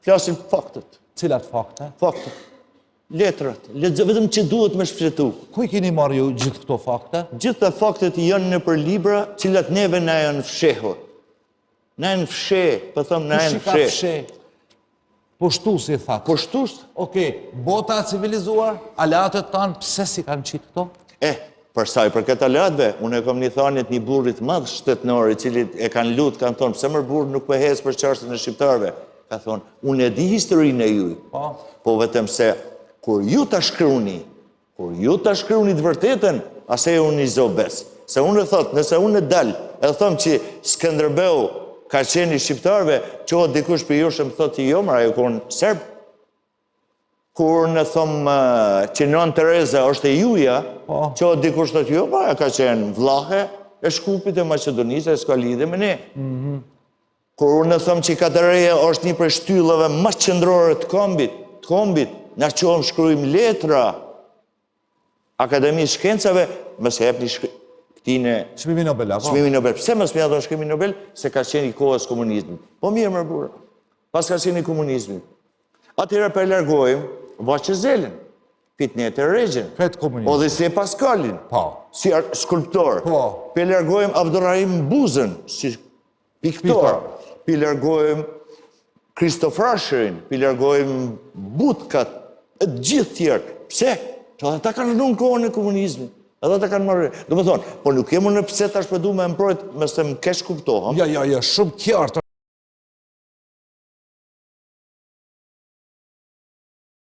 Flasim faktet. Cilat fakte? Faktet. Letrat. Vetëm që duhet me shfletu. Ku i keni marrë ju gjithë këto fakte? Gjitha faktet janë në për libra, cilat neve na janë fshehur. Na janë fsheh, po them na janë fsheh. Po shtu si thatë. Po shtus? Okej, bota e civilizuar, aleatët tanë, pse si kanë qitë këto? Për sa i përket aleatëve, unë e kam një thanjet një burrit madh shtetnor, i cili e kanë lutë, kanë thonë, pse mërë burr nuk pëhes për çështjen e shqiptarëve? Ka thonë, unë e di historinë e juj, po vetëm se kur ju ta shkruni të vërtetën, ase unë i zobes. Se unë e thotë, nëse unë e dal, e thëmë që Skënderbeu ka qenë i shqiptarëve, qohët dikush për jush e më thotë jo, mara ju kur në Serb, kur në thëmë që nën Tereza është e juja, qohët dikush thotë jo, mara ka qenë vlahe e Shkupit e Macedonisë, e s'ka lidhe me ne. Kur në thëmë që Katereja është një për shtyllave më qëndrore të kombit, na qohëm shkrujmë letra, Akademi Shkencave, mëse hep një këtine... Çmimi Nobel, apo? Çmimi Nobel. Pse mos më jadon çmimi Nobel? Se ka qenë i kohës komunizmit. Po mirë më burë. Pas ka qenë i komunizmit. Atëherë për largojmë Vaqezelin, Fitnet e Regjën, Odisej Paskalin, si skulptor. Për largojmë Abdurrahim Buzën, si piktor. Për largojmë Kristof Rasherin, për largojmë Butkat, gjithë tjerë. Pse? Që ata kanë rënë në kohën e komunizmit. Edhe ata kanë marrë. Do më thonë, po nuk jemi në pse tash për du me mprojt, mëse më kesh kuptohëm. Ja, shumë qartë.